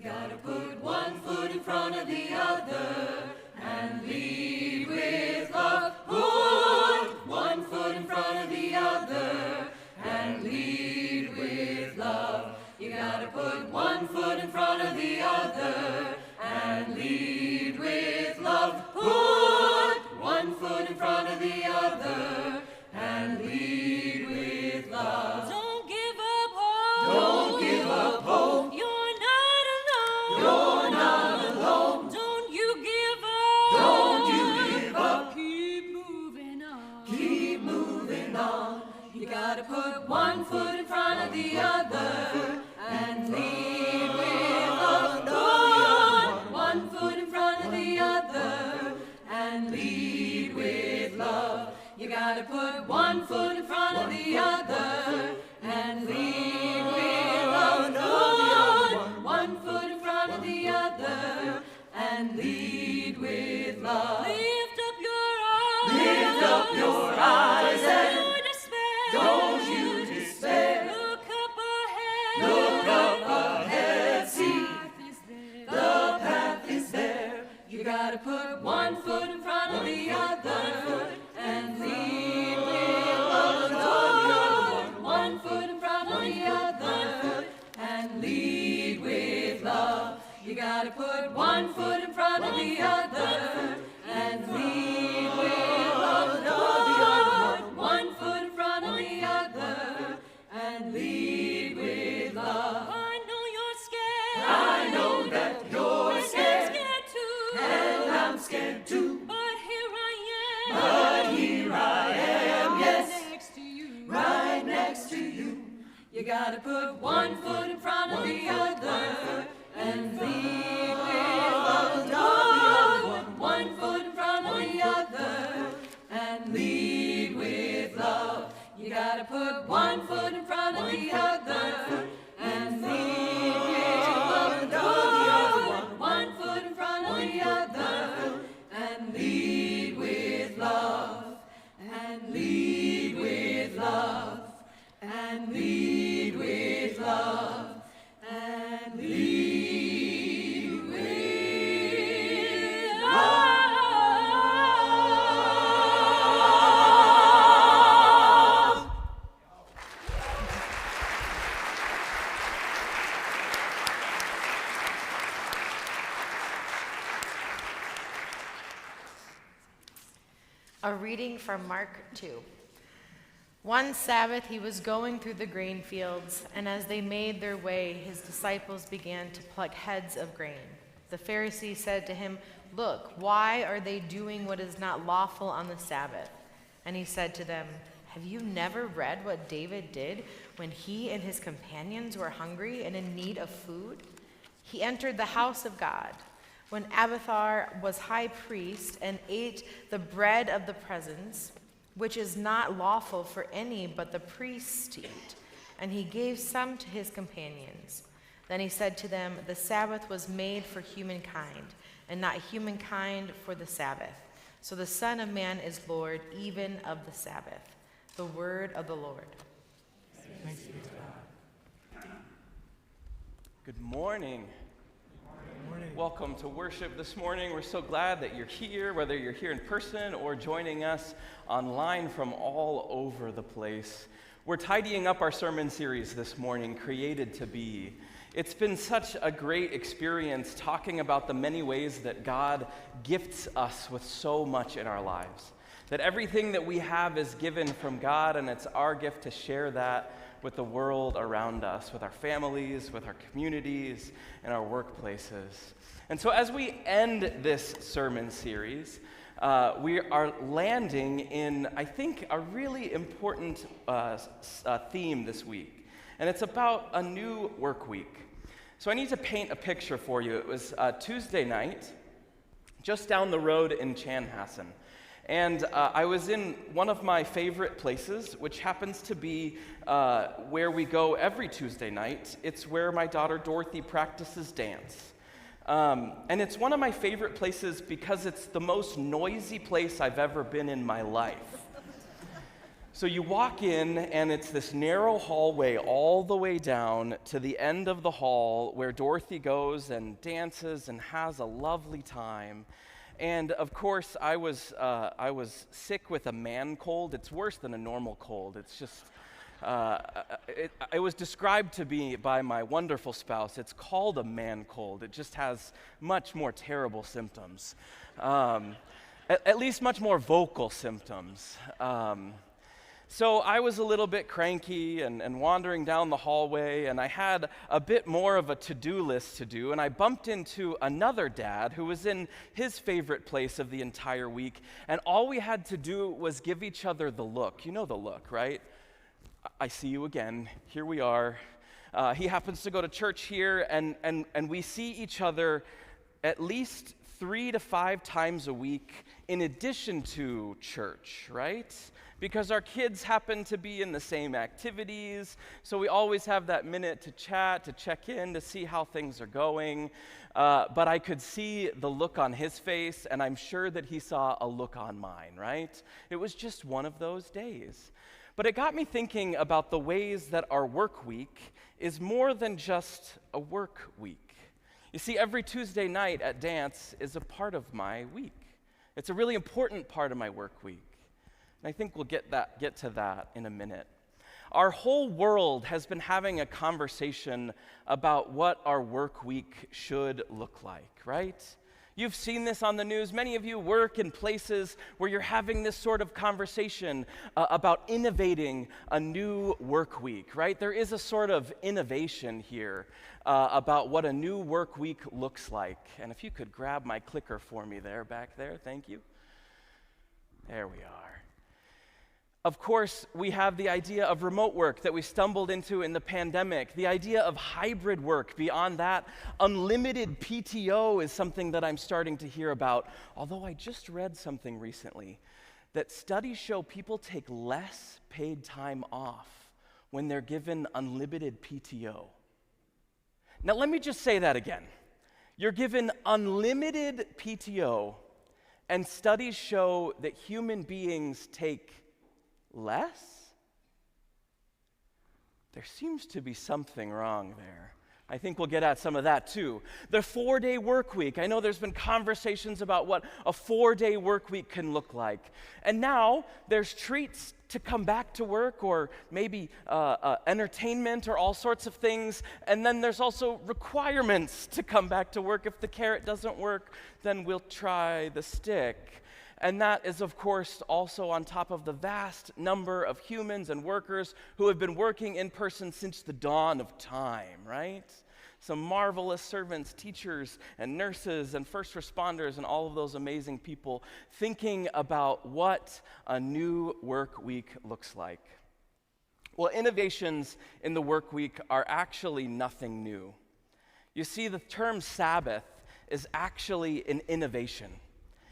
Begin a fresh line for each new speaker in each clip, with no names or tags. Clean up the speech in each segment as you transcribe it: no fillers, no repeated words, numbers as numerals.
gotta put one foot in front of the other and lead with love. Put one foot in front of the other and lead with love. You gotta put one foot in front of the other and lead with love. Put one foot in front of the other and lead with love.
Don't give up hope.
Don't give up hope.
You're not alone.
You're not alone.
Don't you give up.
Don't you give up.
Keep moving on.
Keep moving on. You gotta put one foot in front of the other and lead with love. Put one foot in front of the other and lead with love. You gotta put one foot in front of the other and lead with love. Put one foot in front of the other and lead with love.
Lift up your eyes.
Lift up your eyes and
Don't despair.
don't you despair.
Look up ahead.
Look up ahead, see
Path is there.
the path is there. You gotta put one foot in front of the other and lead with love. Put one foot in front of the other and lead with love. You gotta put one foot in front of the other and lead with love. Put one foot in front of the other and lead with love.
I know you're scared.
I know that you're
And I'm
scared,
scared too.
and I'm scared too.
But here I am.
But here I am, yes,
Right next to you.
right next to you. You gotta put one foot in front of the other and lead with love. Put one foot in front of the other and lead with love. You gotta put one foot in front of the other and lead with love. Put one foot in front of the other and lead with love. And lead with love. And lead with love. And lead with love.
A reading from Mark 2. One Sabbath he was going through the grain fields, and as they made their way, his disciples began to pluck heads of grain. The Pharisees said to him, "Look, why are they doing what is not lawful on the Sabbath?" And he said to them, "Have you never read what David did when he and his companions were hungry and in need of food? He entered the house of God when Abiathar was high priest and ate the bread of the presence, which is not lawful for any but the priests to eat, and he gave some to his companions. Then he said to them, the Sabbath was made for humankind, and not humankind for the Sabbath. So the Son of Man is Lord even of the Sabbath." The word of the Lord.
Thanks be to God. Good morning. Welcome to worship this morning. We're so glad that you're here, whether you're here in person or joining us online from all over the place. We're tidying up our sermon series this morning, Created to Be. It's been such a great experience talking about the many ways that God gifts us with so much in our lives. That everything that we have is given from God, and it's our gift to share that with the world around us, with our families, with our communities, and our workplaces. And so as we end this sermon series, we are landing in, I think, a really important theme this week. And it's about a new work week. So I need to paint a picture for you. It was Tuesday night, just down the road in Chanhassen. And I was in one of my favorite places, which happens to be where we go every Tuesday night. It's where my daughter Dorothy practices dance. And it's one of my favorite places because it's the most noisy place I've ever been in my life. So you walk in, and it's this narrow hallway all the way down to the end of the hall where Dorothy goes and dances and has a lovely time. And of course, I was sick with a man cold. It's worse than a normal cold. It's just, it was described to me by my wonderful spouse. It's called a man cold. It just has much more terrible symptoms, at least much more vocal symptoms. So I was a little bit cranky and wandering down the hallway, and I had a bit more of a to-do list to do, and I bumped into another dad who was in his favorite place of the entire week, and all we had to do was give each other the look. You know the look, right? I see you again. Here we are. He happens to go to church here, and we see each other at least 3 to 5 times a week in addition to church, right? Because our kids happen to be in the same activities, so we always have that minute to chat, to check in, to see how things are going. But I could see the look on his face, and I'm sure that he saw a look on mine, right? It was just one of those days. But it got me thinking about the ways that our work week is more than just a work week. You see, every Tuesday night at dance is a part of my week. It's a really important part of my work week. And I think we'll get to that in a minute. Our whole world has been having a conversation about what our work week should look like, right? You've seen this on the news. Many of you work in places where you're having this sort of conversation about innovating a new work week, right? There is a sort of innovation here about what a new work week looks like. And if you could grab my clicker for me there, back there, thank you. There we are. Of course, we have the idea of remote work that we stumbled into in the pandemic, the idea of hybrid work. Beyond that, unlimited PTO is something that I'm starting to hear about, although I just read something recently that studies show people take less paid time off when they're given unlimited PTO. Now, let me just say that again. You're given unlimited PTO, and studies show that human beings take less? There seems to be something wrong there. I think we'll get at some of that too. The 4-day work week. I know there's been conversations about what a 4-day work week can look like. And now there's treats to come back to work, or maybe entertainment or all sorts of things. And then there's also requirements to come back to work. If the carrot doesn't work, then we'll try the stick. And that is, of course, also on top of the vast number of humans and workers who have been working in person since the dawn of time, right? Some marvelous servants, teachers, and nurses, and first responders, and all of those amazing people thinking about what a new work week looks like. Well, innovations in the work week are actually nothing new. You see, the term Sabbath is actually an innovation.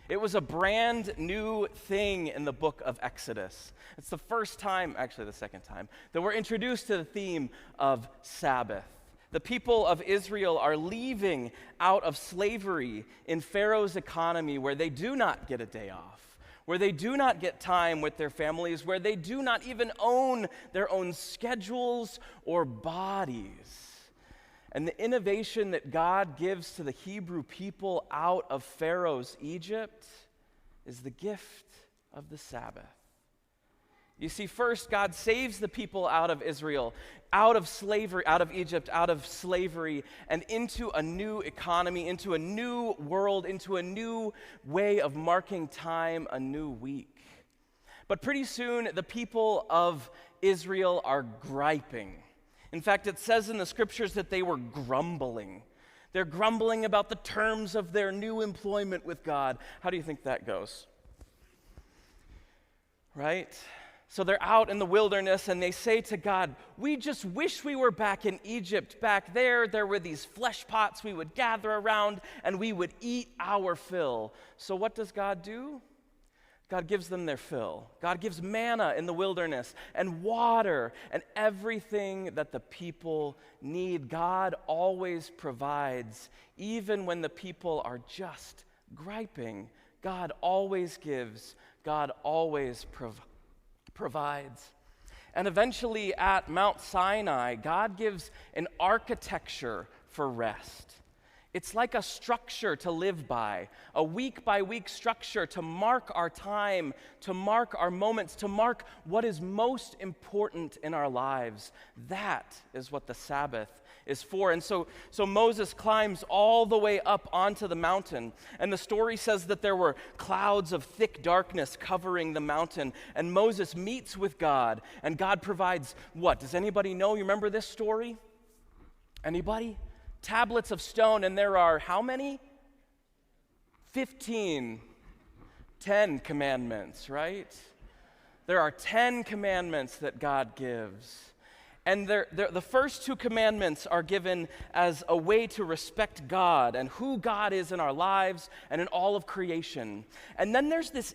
It was a brand new thing in the book of Exodus. It's the first time, actually the second time, that we're introduced to the theme of Sabbath. The people of Israel are leaving out of slavery in Pharaoh's economy, where they do not get a day off, where they do not get time with their families, where they do not even own their own schedules or bodies. And the innovation that God gives to the Hebrew people out of Pharaoh's Egypt is the gift of the Sabbath. You see, first, God saves the people out of Israel, out of slavery, out of Egypt, out of slavery, and into a new economy, into a new world, into a new way of marking time, a new week. But pretty soon, the people of Israel are griping. In fact, it says in the scriptures that they were grumbling. They're grumbling about the terms of their new employment with God. How do you think that goes? Right? So they're out in the wilderness and they say to God, we just wish we were back in Egypt. Back there were these flesh pots we would gather around and we would eat our fill. So what does God do? God gives them their fill. God gives manna in the wilderness and water and everything that the people need. God always provides, even when the people are just griping. God always gives. God always provides. And eventually at Mount Sinai, God gives an architecture for rest. It's like a structure to live by week structure to mark our time, to mark our moments, to mark what is most important in our lives. That is what the Sabbath is for. And so Moses climbs all the way up onto the mountain. And the story says that there were clouds of thick darkness covering the mountain. And Moses meets with God. And God provides what? Does anybody know? You remember this story? Anybody? Tablets of stone, and there are how many? 10 commandments, right? There are 10 commandments that God gives. And the first 2 commandments are given as a way to respect God and who God is in our lives and in all of creation. And then there's this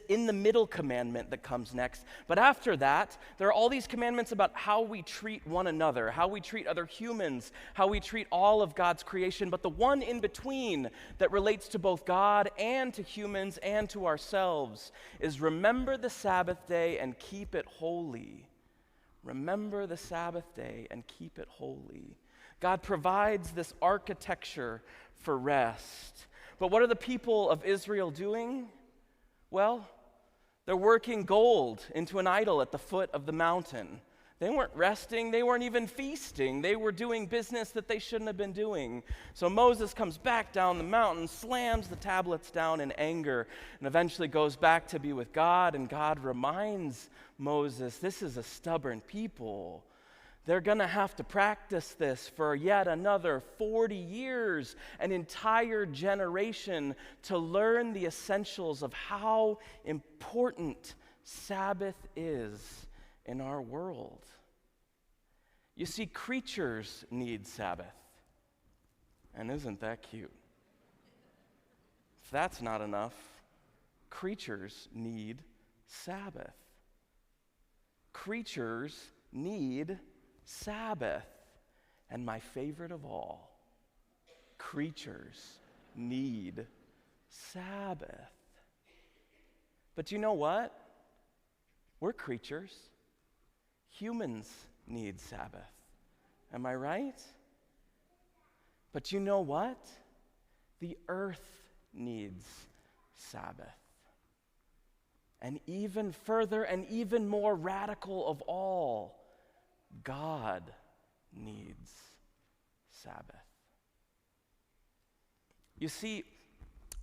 in the middle commandment that comes next. But after that, there are all these commandments about how we treat one another, how we treat other humans, how we treat all of God's creation. But the one in between that relates to both God and to humans and to ourselves is remember the Sabbath day and keep it holy. Remember the Sabbath day and keep it holy. God provides this architecture for rest. But what are the people of Israel doing? Well, they're working gold into an idol at the foot of the mountain. They weren't resting. They weren't even feasting. They were doing business that they shouldn't have been doing. So Moses comes back down the mountain, slams the tablets down in anger, and eventually goes back to be with God. And God reminds Moses, this is a stubborn people. They're going to have to practice this for yet another 40 years, an entire generation, to learn the essentials of how important Sabbath is in our world. You see, creatures need Sabbath. And isn't that cute? If that's not enough, creatures need Sabbath. Creatures need Sabbath. And my favorite of all, creatures need Sabbath. But you know what? We're creatures. Humans need Sabbath. Am I right? But you know what? The earth needs Sabbath. And even further and even more radical of all, God needs Sabbath. You see,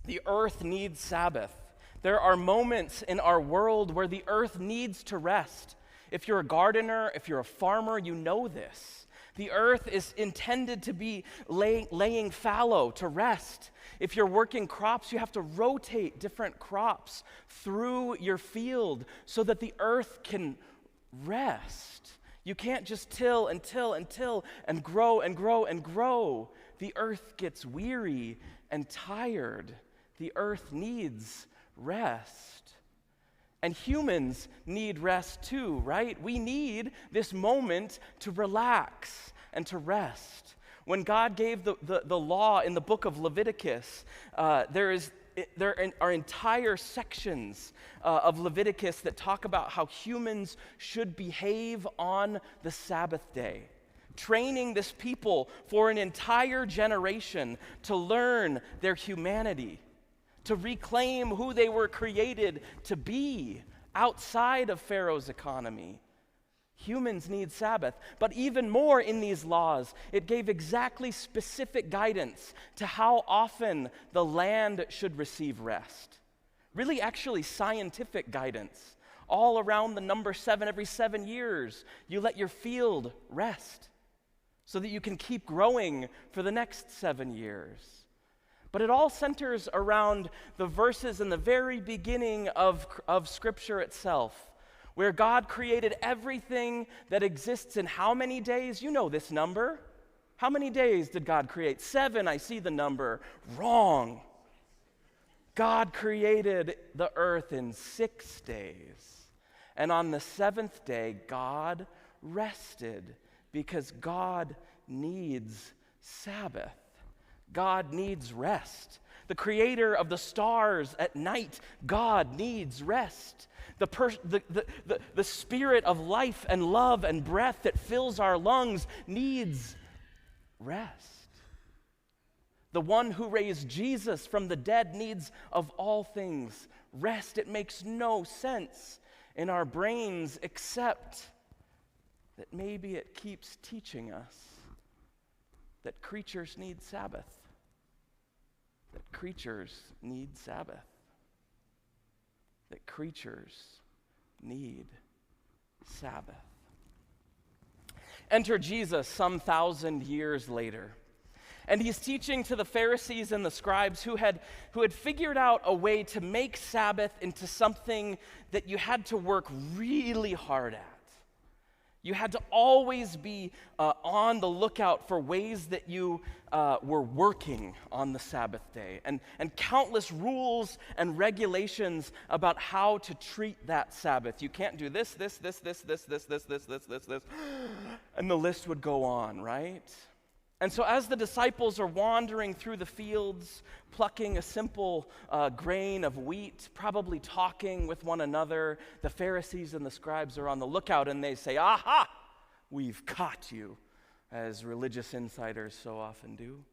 the earth needs Sabbath. There are moments in our world where the earth needs to rest. If you're a gardener, if you're a farmer, you know this. The earth is intended to be laying fallow, to rest. If you're working crops, you have to rotate different crops through your field so that the earth can rest. You can't just till and grow and grow and grow. The earth gets weary and tired. The earth needs rest. And humans need rest too, right? We need this moment to relax and to rest. When God gave the law in the book of Leviticus, there are entire sections of Leviticus that talk about how humans should behave on the Sabbath day, training this people for an entire generation to learn their humanity, to reclaim who they were created to be outside of Pharaoh's economy. Humans need Sabbath. But even more in these laws, it gave exactly specific guidance to how often the land should receive rest. Really, actually, scientific guidance. All around the number 7, every 7 years, you let your field rest so that you can keep growing for the next 7 years. But it all centers around the verses in the very beginning of Scripture itself, where God created everything that exists in how many days? You know this number. How many days did God create? 7, I see the number. Wrong. God created the earth in 6 days. And on the 7th day, God rested because God needs Sabbath. God needs rest. The creator of the stars at night, God needs rest. The spirit of life and love and breath that fills our lungs needs rest. The one who raised Jesus from the dead needs, of all things, rest. It makes no sense in our brains except that maybe it keeps teaching us that creatures need Sabbath. That creatures need Sabbath. That creatures need Sabbath. Enter Jesus some 1,000 years later. And he's teaching to the Pharisees and the scribes who had figured out a way to make Sabbath into something that you had to work really hard at. You had to always be on the lookout for ways that you were working on the Sabbath day, and countless rules and regulations about how to treat that Sabbath. You can't do this, and the list would go on, right? And so as the disciples are wandering through the fields, plucking a simple grain of wheat, probably talking with one another, the Pharisees and the scribes are on the lookout, and they say, "Aha, we've caught you," as religious insiders so often do.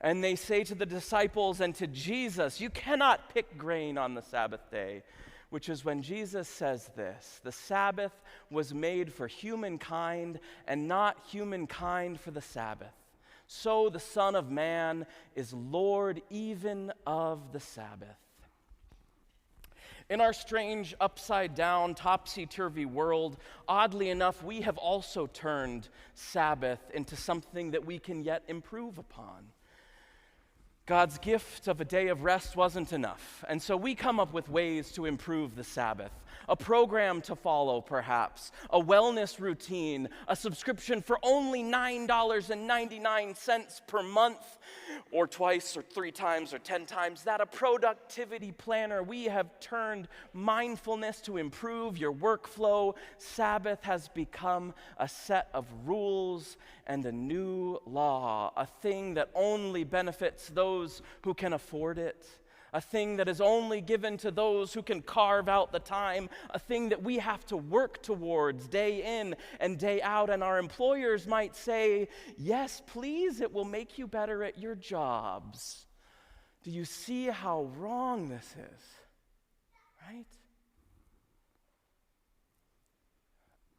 And they say to the disciples and to Jesus, "You cannot pick grain on the Sabbath day," which is when Jesus says this: "The Sabbath was made for humankind and not humankind for the Sabbath. So the Son of Man is Lord even of the Sabbath." In our strange, upside-down, topsy-turvy world, oddly enough, we have also turned Sabbath into something that we can yet improve upon. God's gift of a day of rest wasn't enough, and so we come up with ways to improve the Sabbath. A program to follow, perhaps, a wellness routine, a subscription for only $9.99 per month, or twice, or 3 times, or 10 times that, a productivity planner. We have turned mindfulness to improve your workflow. Sabbath has become a set of rules and a new law, a thing that only benefits those who can afford it, a thing that is only given to those who can carve out the time, a thing that we have to work towards day in and day out. And our employers might say, "Yes, please, it will make you better at your jobs." Do you see how wrong this is? Right?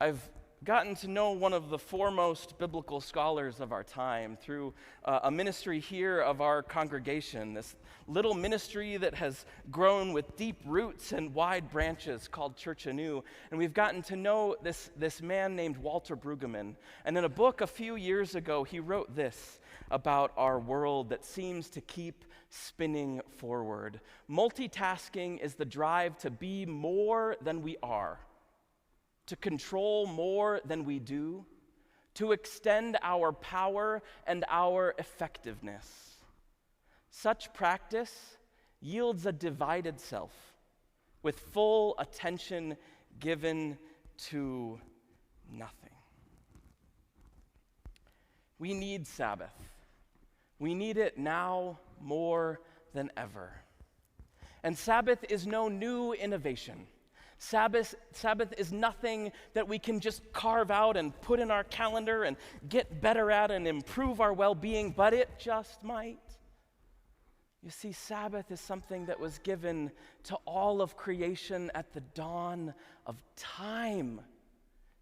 I've gotten to know one of the foremost biblical scholars of our time through a ministry here of our congregation, this little ministry that has grown with deep roots and wide branches called Church Anew. And we've gotten to know this man named Walter Brueggemann. And in a book a few years ago, he wrote this about our world that seems to keep spinning forward. "Multitasking is the drive to be more than we are, to control more than we do, to extend our power and our effectiveness. Such practice yields a divided self, with full attention given to nothing." We need Sabbath. We need it now more than ever. And Sabbath is no new innovation. Sabbath is nothing that we can just carve out and put in our calendar and get better at and improve our well-being, but it just might. You see, Sabbath is something that was given to all of creation at the dawn of time.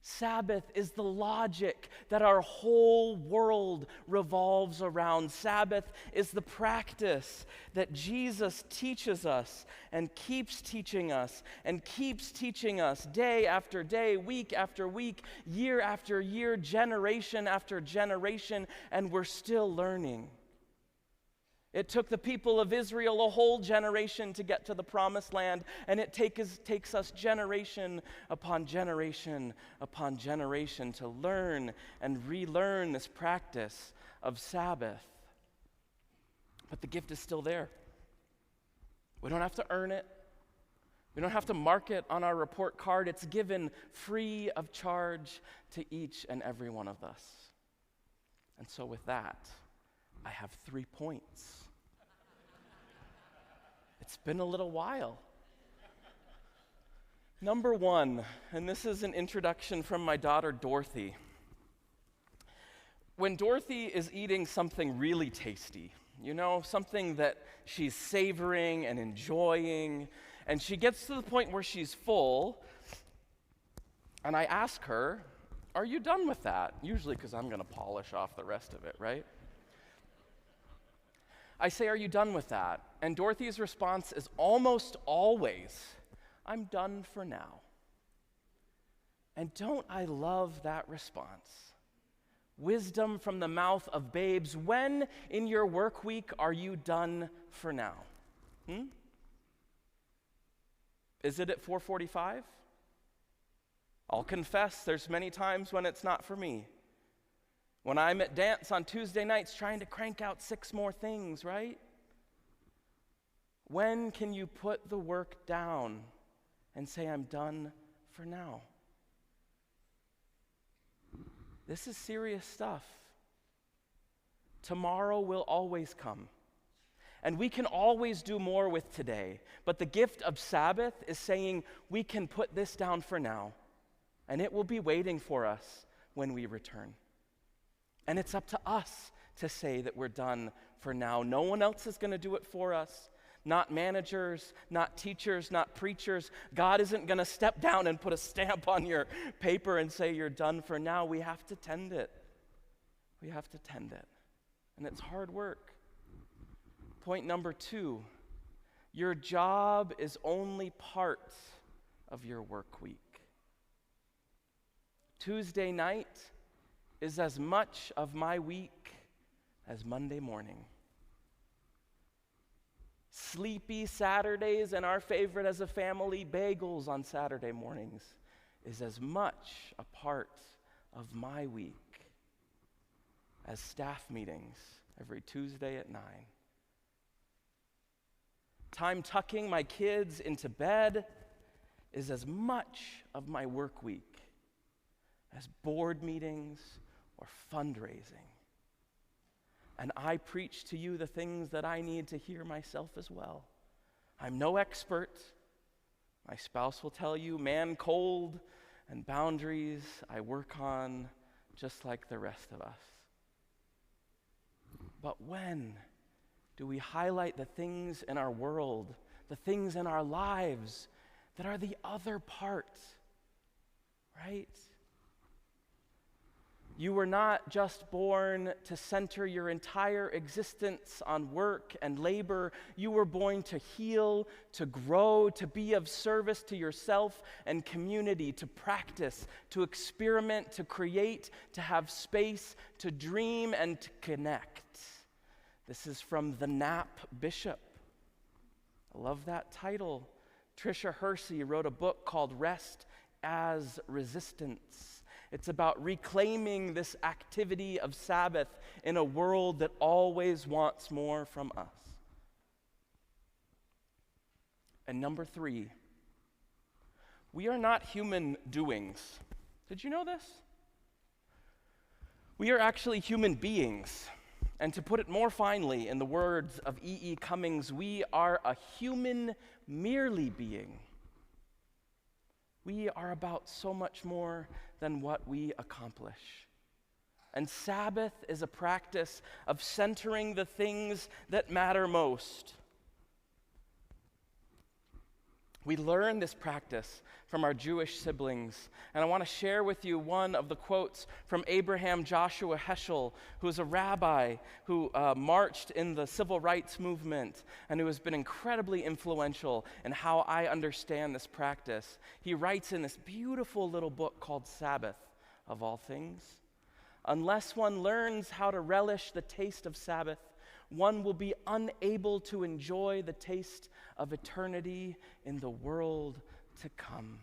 Sabbath is the logic that our whole world revolves around. Sabbath is the practice that Jesus teaches us and keeps teaching us day after day, week after week, year after year, generation after generation, and we're still learning. It took the people of Israel a whole generation to get to the promised land, and it takes us generation upon generation upon generation to learn and relearn this practice of Sabbath. But the gift is still there. We don't have to earn it. We don't have to mark it on our report card. It's given free of charge to each and every one of us. And so with that, I have 3 points. It's been a little while. Number one, and this is an introduction from my daughter Dorothy. When Dorothy is eating something really tasty, something that she's savoring and enjoying, and she gets to the point where she's full, and I ask her, "Are you done with that?" Usually because I'm going to polish off the rest of it, right? I say, "Are you done with that?" And Dorothy's response is almost always, "I'm done for now." And don't I love that response? Wisdom from the mouth of babes. When in your work week are you done for now? Is it at 4:45? I'll confess there's many times when it's not for me. When I'm at dance on Tuesday nights trying to crank out 6 more things, right? When can you put the work down and say, "I'm done for now"? This is serious stuff. Tomorrow will always come. And we can always do more with today. But the gift of Sabbath is saying we can put this down for now, and it will be waiting for us when we return. And it's up to us to say that we're done for now. No one else is going to do it for us. Not managers, not teachers, not preachers. God isn't going to step down and put a stamp on your paper and say you're done for now. We have to tend it. We have to tend it. And it's hard work. Point number 2, your job is only part of your work week. Tuesday night is as much of my week as Monday morning. Sleepy Saturdays and our favorite as a family, bagels on Saturday mornings, is as much a part of my week as staff meetings every Tuesday at 9. Time tucking my kids into bed is as much of my work week as board meetings or fundraising. And I preach to you the things that I need to hear myself as well. I'm no expert. My spouse will tell you, man cold and boundaries I work on just like the rest of us. But when do we highlight the things in our world, the things in our lives that are the other part, right? You were not just born to center your entire existence on work and labor. You were born to heal, to grow, to be of service to yourself and community, to practice, to experiment, to create, to have space, to dream, and to connect. This is from the Nap Bishop. I love that title. Tricia Hersey wrote a book called Rest as Resistance. It's about reclaiming this activity of Sabbath in a world that always wants more from us. And number 3, we are not human doings. Did you know this? We are actually human beings. And to put it more finely, in the words of E.E. Cummings, we are a human merely being. We are about so much more than what we accomplish. And Sabbath is a practice of centering the things that matter most. We learn this practice from our Jewish siblings, and I want to share with you one of the quotes from Abraham Joshua Heschel, who is a rabbi who marched in the civil rights movement and who has been incredibly influential in how I understand this practice. He writes in this beautiful little book called Sabbath, of all things, "Unless one learns how to relish the taste of Sabbath, one will be unable to enjoy the taste of eternity in the world to come."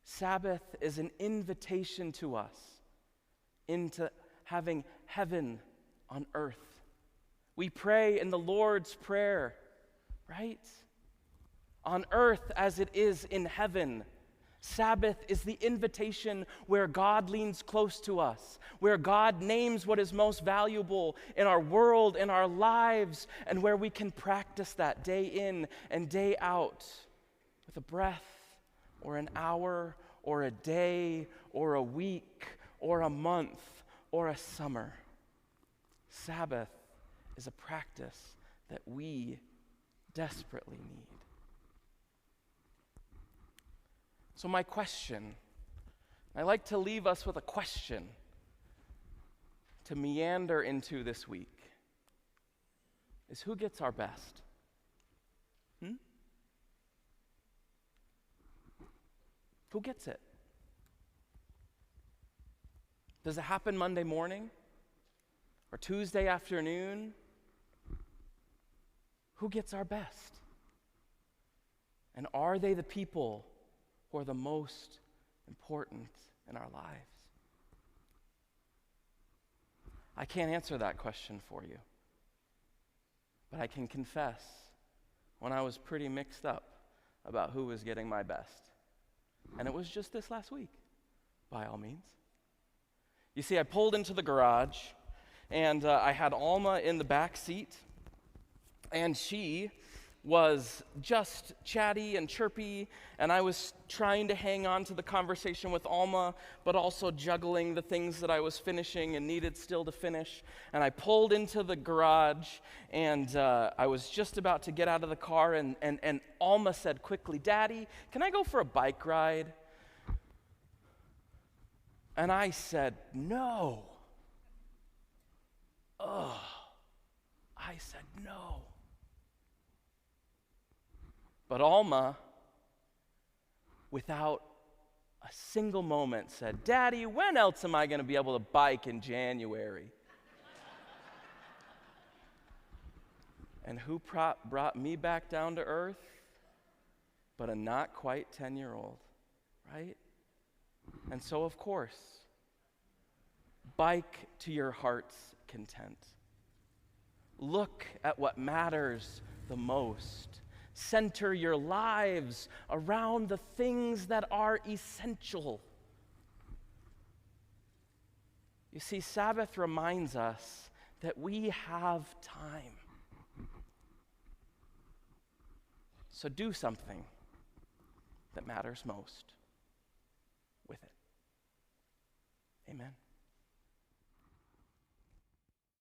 Sabbath is an invitation to us into having heaven on earth. We pray in the Lord's Prayer, right? On earth as it is in heaven. Sabbath is the invitation where God leans close to us, where God names what is most valuable in our world, in our lives, and where we can practice that day in and day out with a breath or an hour or a day or a week or a month or a summer. Sabbath is a practice that we desperately need. So my question, I like to leave us with a question to meander into this week, is who gets our best? Who gets it? Does it happen Monday morning or Tuesday afternoon? Who gets our best? And are they the people who are the most important in our lives? I can't answer that question for you, but I can confess when I was pretty mixed up about who was getting my best. And it was just this last week, by all means. You see, I pulled into the garage, and I had Alma in the back seat, and she was just chatty and chirpy, and I was trying to hang on to the conversation with Alma, but also juggling the things that I was finishing and needed still to finish. And I pulled into the garage, and I was just about to get out of the car, and Alma said quickly, "Daddy, can I go for a bike ride?" And I said, "No." I said, "No." But Alma, without a single moment, said, "Daddy, when else am I going to be able to bike in January?" And who brought me back down to earth but a not quite 10-year-old, right? And so, of course, bike to your heart's content. Look at what matters the most. Center your lives around the things that are essential. You see, Sabbath reminds us that we have time. So do something that matters most with it. Amen.